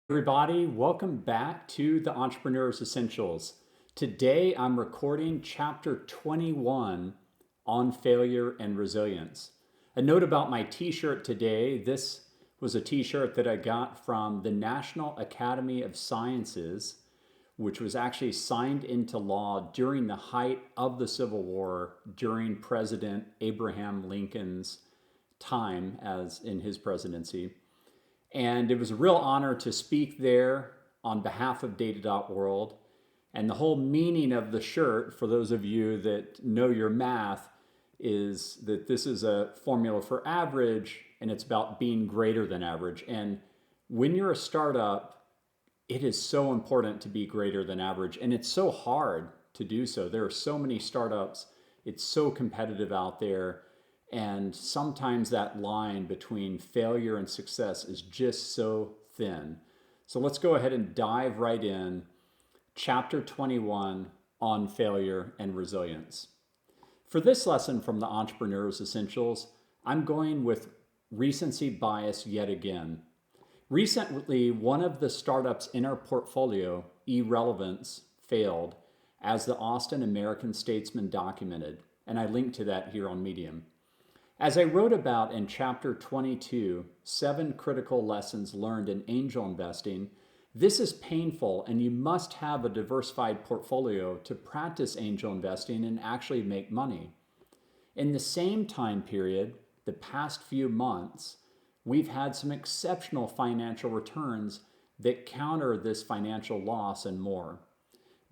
Everybody, welcome back to the Entrepreneur's Essentials. Today I'm recording chapter 21 on failure and resilience. A note about my t-shirt today. This was a t-shirt that I got from the National Academy of Sciences, which was actually signed into law during the height of the Civil War during President Abraham Lincoln's time as in his presidency. And it was a real honor to speak there on behalf of Data.World. And the whole meaning of the shirt, for those of you that know your math, is that this is a formula for average and it's about being greater than average. And when you're a startup, it is so important to be greater than average. And it's so hard to do so. There are so many startups, it's so competitive out there. And sometimes that line between failure and success is just so thin. So let's go ahead and dive right in. Chapter 21 on failure and resilience. For this lesson from the Entrepreneur's Essentials, I'm going with recency bias yet again. Recently, one of the startups in our portfolio, eRelevance, failed, as the Austin American-Statesman documented, and I linked to that here on Medium. As I wrote about in chapter 22, 7 critical lessons learned in angel investing, this is painful and you must have a diversified portfolio to practice angel investing and actually make money. In the same time period, the past few months, we've had some exceptional financial returns that counter this financial loss and more.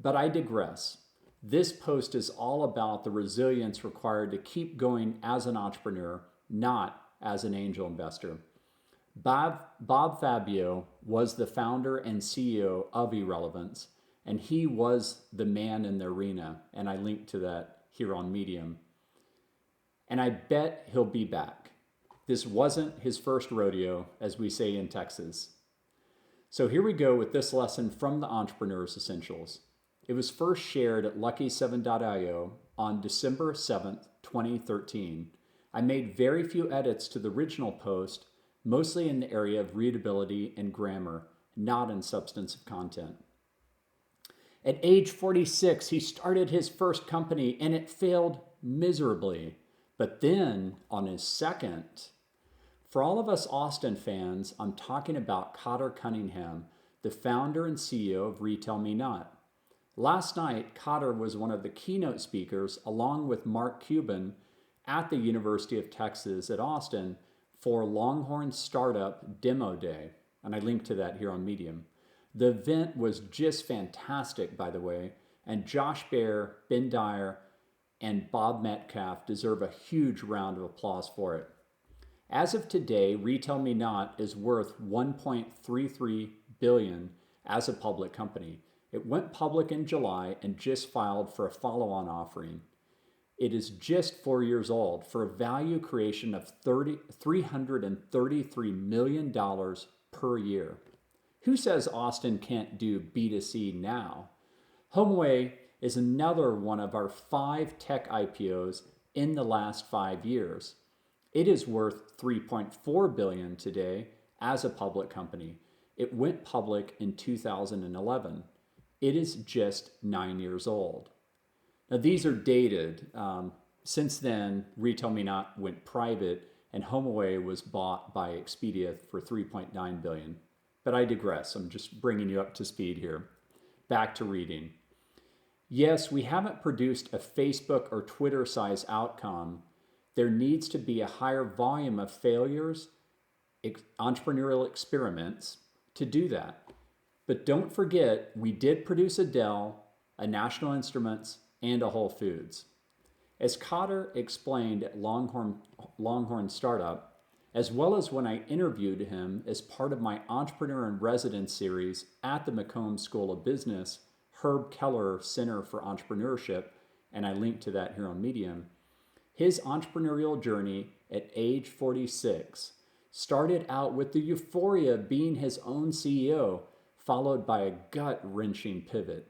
But I digress. This post is all about the resilience required to keep going as an entrepreneur, not as an angel investor. Bob Fabio was the founder and CEO of eRelevance, and he was the man in the arena, and I linked to that here on Medium. And I bet he'll be back. This wasn't his first rodeo, as we say in Texas. So here we go with this lesson from the Entrepreneur's Essentials. It was first shared at Lucky7.io on December 7th, 2013. I made very few edits to the original post, mostly in the area of readability and grammar, not in substance of content. At age 46, he started his first company and it failed miserably. But then on his second, for all of us Austin fans, I'm talking about Cotter Cunningham, the founder and CEO of Retail Me Not. Last night, Cotter was one of the keynote speakers, along with Mark Cuban, at the University of Texas at Austin for Longhorn Startup Demo Day. And I linked to that here on Medium. The event was just fantastic, by the way, and Josh Baer, Ben Dyer, and Bob Metcalf deserve a huge round of applause for it. As of today, Retail Me Not is worth $1.33 billion as a public company. It went public in July and just filed for a follow-on offering. It is just 4 years old for a value creation of $333 million per year. Who says Austin can't do B2C now? HomeAway is another one of our 5 tech IPOs in the last 5 years. It is worth $3.4 billion today as a public company. It went public in 2011. It is just 9 years old. Now these are dated. Since then, Retail Me Not went private and HomeAway was bought by Expedia for $3.9 billion. But I digress. I'm just bringing you up to speed here. Back to reading. Yes, we haven't produced a Facebook or Twitter size outcome. There needs to be a higher volume of failures, entrepreneurial experiments to do that. But don't forget, we did produce a Dell, a National Instruments, and a Whole Foods. As Cotter explained at Longhorn Startup, as well as when I interviewed him as part of my Entrepreneur in Residence series at the Macomb School of Business, Herb Keller Center for Entrepreneurship, and I linked to that here on Medium, his entrepreneurial journey at age 46 started out with the euphoria of being his own CEO, followed by a gut-wrenching pivot.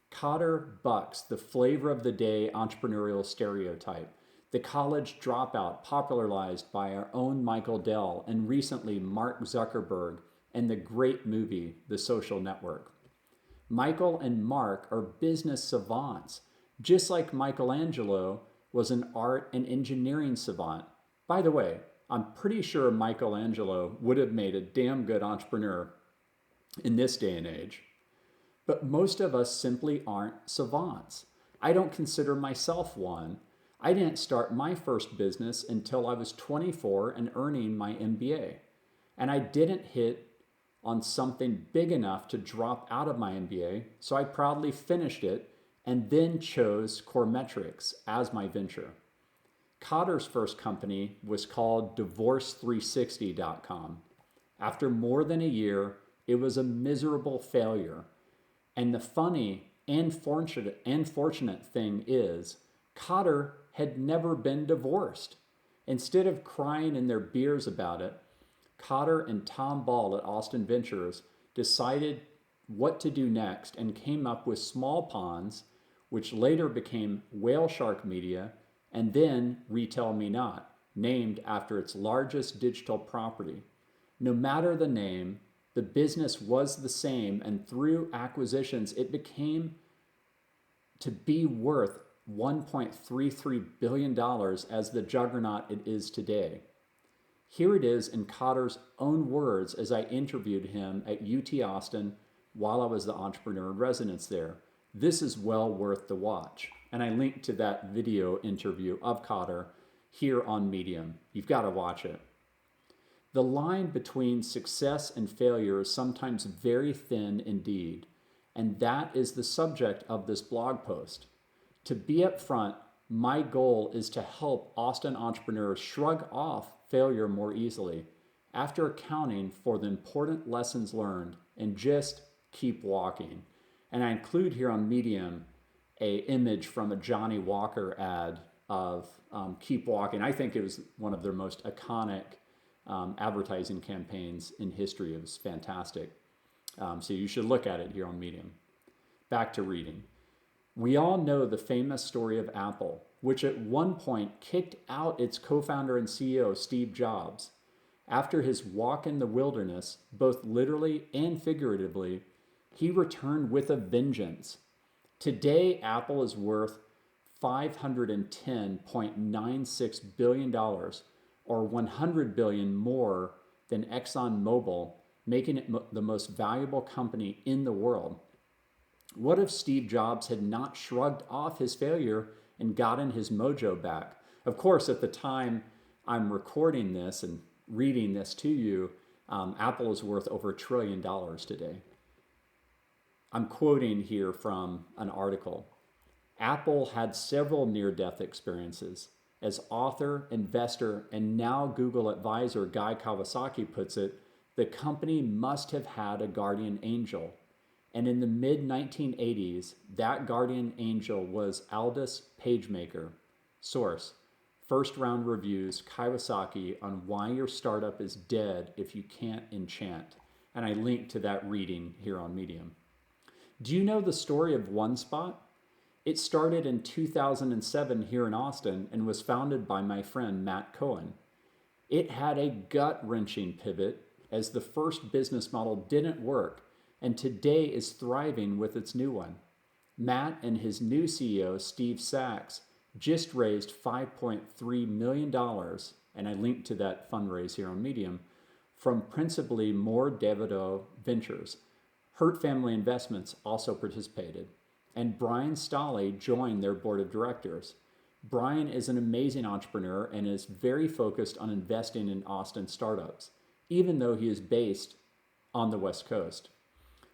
Cotter bucks the flavor of the day entrepreneurial stereotype, the college dropout popularized by our own Michael Dell and recently Mark Zuckerberg and the great movie, The Social Network. Michael and Mark are business savants, just like Michelangelo was an art and engineering savant. By the way, I'm pretty sure Michelangelo would have made a damn good entrepreneur in this day and age. But most of us simply aren't savants. I don't consider myself one. I didn't start my first business until I was 24 and earning my MBA. And I didn't hit on something big enough to drop out of my MBA, so I proudly finished it and then chose Coremetrics as my venture. Cotter's first company was called Divorce360.com. After more than a year, it was a miserable failure. And the funny and fortunate thing is, Cotter had never been divorced. Instead of crying in their beers about it, Cotter and Tom Ball at Austin Ventures decided what to do next and came up with Small Ponds, which later became Whale Shark Media, and then Retail Me Not, named after its largest digital property. No matter the name, the business was the same, and through acquisitions, it became to be worth $1.33 billion as the juggernaut it is today. Here it is in Cotter's own words as I interviewed him at UT Austin while I was the entrepreneur in residence there. This is well worth the watch. And I linked to that video interview of Cotter here on Medium. You've got to watch it. The line between success and failure is sometimes very thin indeed, and that is the subject of this blog post. To be upfront, my goal is to help Austin entrepreneurs shrug off failure more easily after accounting for the important lessons learned and just keep walking. And I include here on Medium a image from a Johnny Walker ad of Keep Walking. I think it was one of their most iconic advertising campaigns in history. It was fantastic. So you should look at it here on Medium. Back to reading. We all know the famous story of Apple, which at one point kicked out its co-founder and CEO, Steve Jobs. After his walk in the wilderness, both literally and figuratively, he returned with a vengeance. Today, Apple is worth $510.96 billion, or $100 billion more than ExxonMobil, making it the most valuable company in the world. What if Steve Jobs had not shrugged off his failure and gotten his mojo back? Of course, at the time I'm recording this and reading this to you, Apple is worth over $1 trillion today. I'm quoting here from an article. Apple had several near-death experiences. As author, investor, and now Google advisor Guy Kawasaki puts it, the company must have had a guardian angel. And in the mid-1980s, that guardian angel was Aldous PageMaker. Source: First Round Reviews, Kawasaki on Why Your Startup is Dead If You Can't Enchant. And I link to that reading here on Medium. Do you know the story of OneSpot? It started in 2007 here in Austin and was founded by my friend Matt Cohen. It had a gut-wrenching pivot as the first business model didn't work, and today is thriving with its new one. Matt and his new CEO, Steve Sachs, just raised $5.3 million, and I linked to that fundraise here on Medium, from principally More Davidoff Ventures. Hurt Family Investments also participated, and Brian Stolley joined their board of directors. Brian is an amazing entrepreneur and is very focused on investing in Austin startups, even though he is based on the West Coast.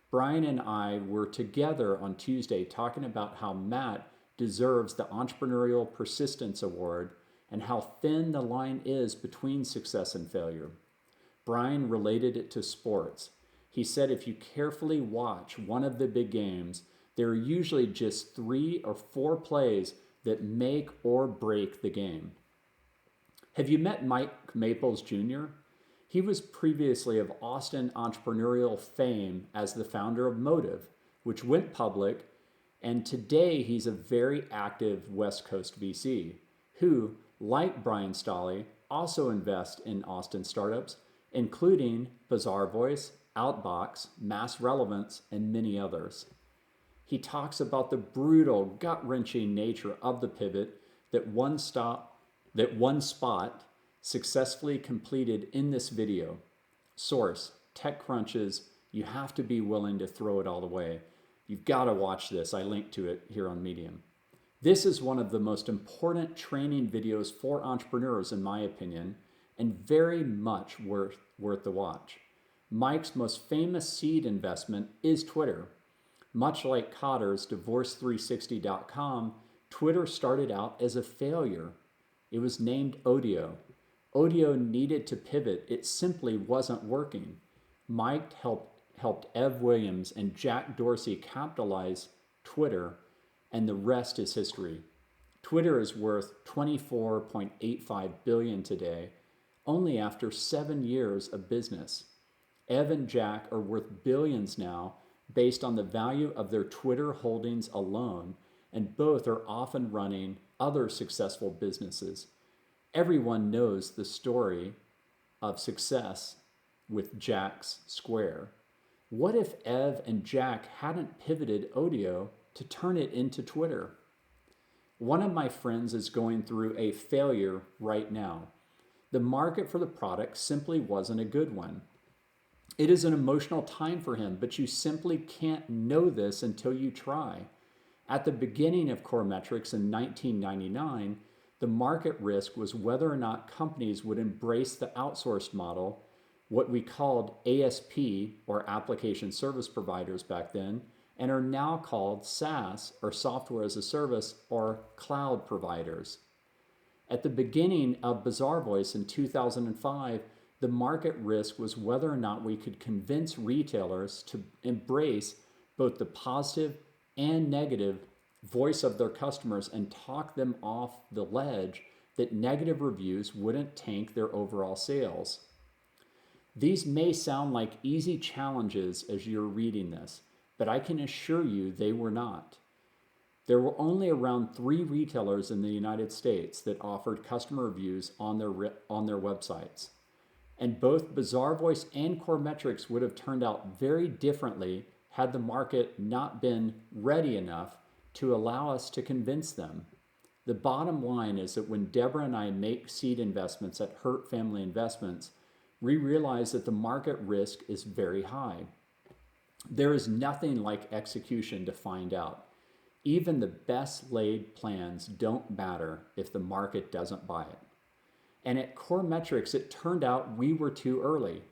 Brian and I were together on Tuesday talking about how Matt deserves the Entrepreneurial Persistence Award and how thin the line is between success and failure. Brian related it to sports. He said if you carefully watch one of the big games, there are usually just 3 or 4 plays that make or break the game. Have you met Mike Maples Jr.? He was previously of Austin entrepreneurial fame as the founder of Motive, which went public, and today he's a very active West Coast VC who, like Brian Stolley, also invest in Austin startups, including Bazaar Voice, Outbox, Mass Relevance, and many others. He talks about the brutal, gut-wrenching nature of the pivot that one spot successfully completed in this video. Source, TechCrunch's You Have to Be Willing to Throw It All Away. You've got to watch this. I linked to it here on Medium. This is one of the most important training videos for entrepreneurs, in my opinion, and very much worth the watch. Mike's most famous seed investment is Twitter. Much like Cotter's Divorce360.com, Twitter started out as a failure. It was named Odeo. Odeo needed to pivot. It simply wasn't working. Mike helped Ev Williams and Jack Dorsey capitalize Twitter, and the rest is history. Twitter is worth $24.85 billion today, only after 7 years of business. Ev and Jack are worth billions now based on the value of their Twitter holdings alone, and both are often running other successful businesses. Everyone knows the story of success with Jack's Square. What if Ev and Jack hadn't pivoted Odeo to turn it into Twitter? One of my friends is going through a failure right now. The market for the product simply wasn't a good one. It is an emotional time for him, but you simply can't know this until you try. At the beginning of Coremetrics in 1999, the market risk was whether or not companies would embrace the outsourced model, what we called ASP, or application service providers back then, and are now called SaaS, or software as a service, or cloud providers. At the beginning of Bazaar Voice in 2005, the market risk was whether or not we could convince retailers to embrace both the positive and negative voice of their customers and talk them off the ledge that negative reviews wouldn't tank their overall sales. These may sound like easy challenges as you're reading this, but I can assure you they were not. There were only around 3 retailers in the United States that offered customer reviews on their websites. And both Bazaar Voice and Coremetrics would have turned out very differently had the market not been ready enough to allow us to convince them. The bottom line is that when Deborah and I make seed investments at Hurt Family Investments, we realize that the market risk is very high. There is nothing like execution to find out. Even the best laid plans don't matter if the market doesn't buy it. And at Coremetrics, it turned out we were too early.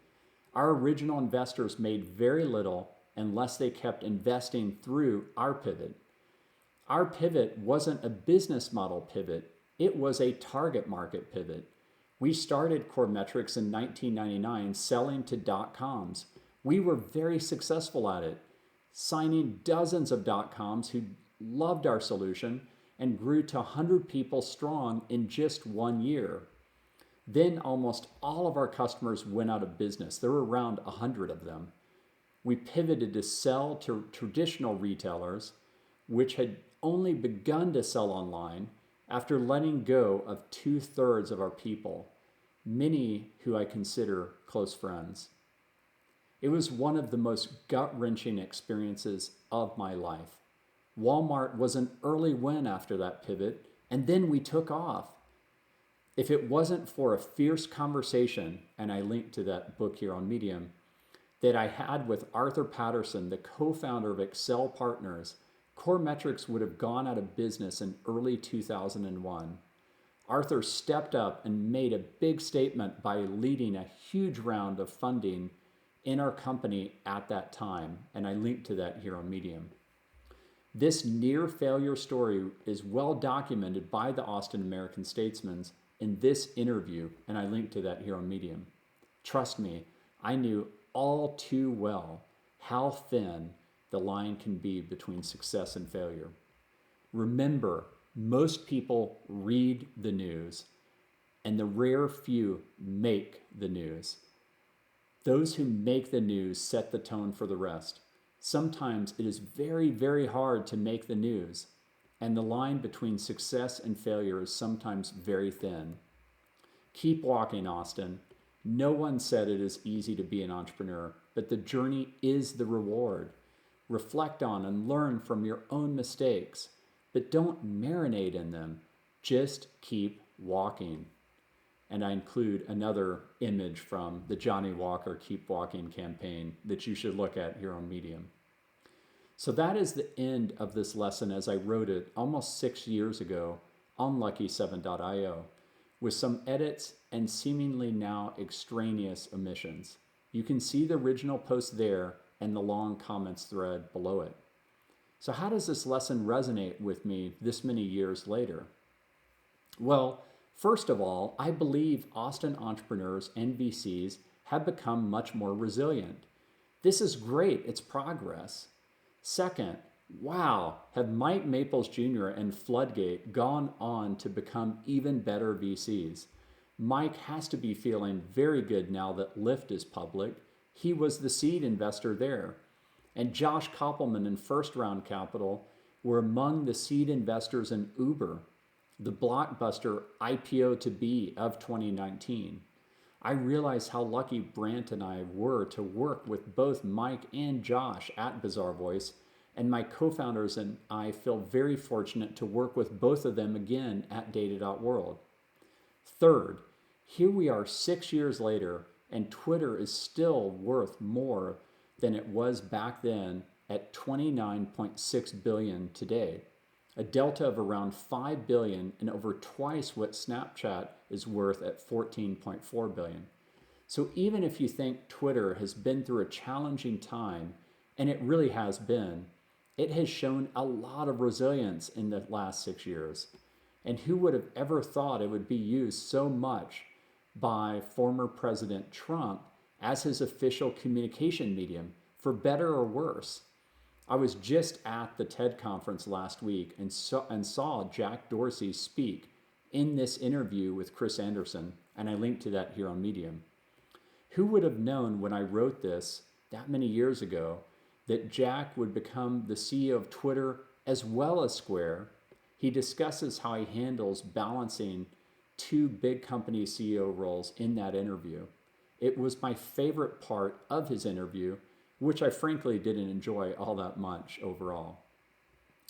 Our original investors made very little unless they kept investing through our pivot. Our pivot wasn't a business model pivot, it was a target market pivot. We started Coremetrics in 1999 selling to .coms. We were very successful at it, signing dozens of .coms who loved our solution and grew to 100 people strong in just 1 year. Then almost all of our customers went out of business. There were around 100 of them. We pivoted to sell to traditional retailers, which had only begun to sell online after letting go of 2/3 of our people, many who I consider close friends. It was one of the most gut-wrenching experiences of my life. Walmart was an early win after that pivot, and then we took off. If it wasn't for a fierce conversation, and I linked to that book here on Medium, that I had with Arthur Patterson, the co-founder of Excel Partners, Coremetrics would have gone out of business in early 2001. Arthur stepped up and made a big statement by leading a huge round of funding in our company at that time, and I linked to that here on Medium. This near failure story is well documented by the Austin American-Statesman in this interview, and I linked to that here on Medium. Trust me, I knew all too well how thin the line can be between success and failure. Remember, most people read the news, and the rare few make the news. Those who make the news set the tone for the rest. Sometimes it is very, very hard to make the news, and the line between success and failure is sometimes very thin. Keep walking, Austin. No one said it is easy to be an entrepreneur. but the journey is the reward. Reflect on and learn from your own mistakes, but don't marinate in them. Just keep walking. And I include another image from the Johnny Walker Keep Walking campaign that you should look at here on Medium. So that is the end of this lesson as I wrote it almost 6 years ago on Lucky7.io, with some edits and seemingly now extraneous omissions. You can see the original post there and the long comments thread below it. So how does this lesson resonate with me this many years later? Well, first of all, I believe Austin entrepreneurs and VCs have become much more resilient. This is great, it's progress. Second, wow, have Mike Maples Jr. and Floodgate gone on to become even better VCs? Mike has to be feeling very good now that Lyft is public. He was the seed investor there. And Josh Koppelman and First Round Capital were among the seed investors in Uber, the blockbuster IPO to be of 2019. I realize how lucky Brant and I were to work with both Mike and Josh at Bizarre Voice, and my co-founders and I feel very fortunate to work with both of them again at Data.World. Third, here we are 6 years later, and Twitter is still worth more than it was back then at $29.6 billion today, a delta of around $5 billion and over twice what Snapchat is worth at $14.4 billion. So even if you think Twitter has been through a challenging time, and it really has been, it has shown a lot of resilience in the last 6 years. And who would have ever thought it would be used so much by former President Trump as his official communication medium, for better or worse? I was just at the TED conference last week and saw Jack Dorsey speak in this interview with Chris Anderson, and I linked to that here on Medium. Who would have known when I wrote this that many years ago that Jack would become the CEO of Twitter as well as Square? He discusses how he handles balancing two big company CEO roles in that interview. It was my favorite part of his interview, which I frankly didn't enjoy all that much overall.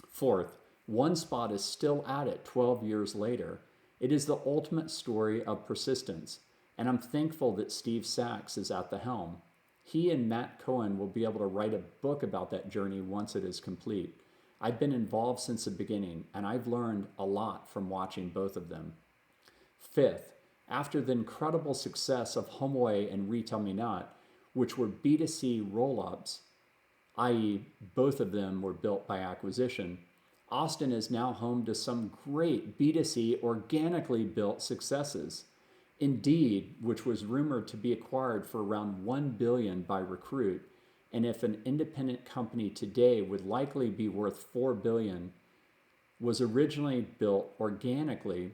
Fourth, OneSpot is still at it 12 years later. It is the ultimate story of persistence, and I'm thankful that Steve Sachs is at the helm. He and Matt Cohen will be able to write a book about that journey once it is complete. I've been involved since the beginning, and I've learned a lot from watching both of them. Fifth, after the incredible success of HomeAway and Retail Me Not, which were B2C roll-ups, i.e. both of them were built by acquisition, Austin is now home to some great B2C organically built successes. Indeed, which was rumored to be acquired for around $1 billion by Recruit, and if an independent company today would likely be worth $4 billion, was originally built organically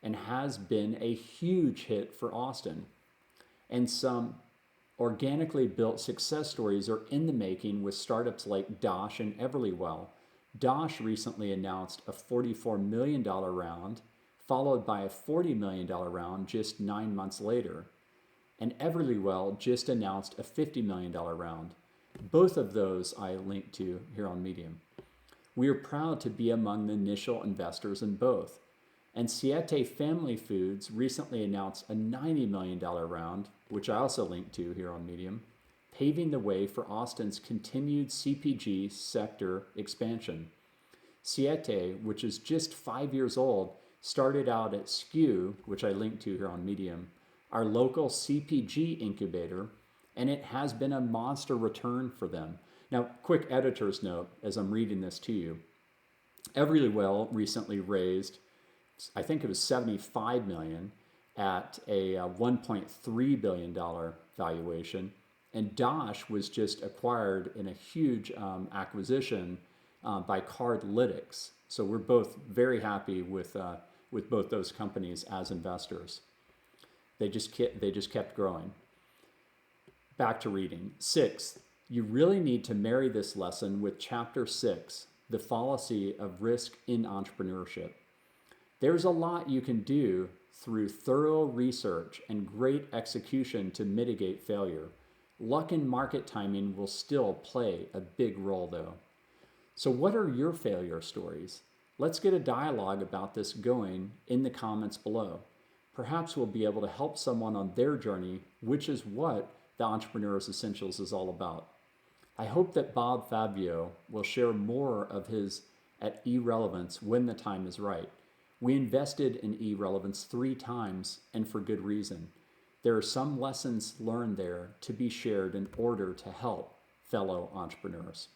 and has been a huge hit for Austin. And some organically built success stories are in the making with startups like Dosh and Everlywell. Dosh recently announced a $44 million round, followed by a $40 million round just 9 months later. And Everlywell just announced a $50 million round. Both of those I linked to here on Medium. We are proud to be among the initial investors in both. And Siete Family Foods recently announced a $90 million round, which I also linked to here on Medium, paving the way for Austin's continued CPG sector expansion. Siete, which is just 5 years old, started out at SKU, which I linked to here on Medium, our local CPG incubator, and it has been a monster return for them. Now, quick editor's note as I'm reading this to you. Everlywell recently raised, I think it was $75 million at a $1.3 billion valuation. And Dosh was just acquired in a huge acquisition by Cardlytics. So we're both very happy with both those companies as investors. They just kept growing. Back to reading. Sixth, you really need to marry this lesson with Chapter 6, the fallacy of risk in entrepreneurship. There's a lot you can do through thorough research and great execution to mitigate failure. Luck and market timing will still play a big role though. So, what are your failure stories? Let's get a dialogue about this going in the comments below. Perhaps we'll be able to help someone on their journey, which is what the Entrepreneur's Essentials is all about. I hope that Bob Fabio will share more of his at eRelevance when the time is right. We invested in eRelevance 3 times and for good reason. There are some lessons learned there to be shared in order to help fellow entrepreneurs.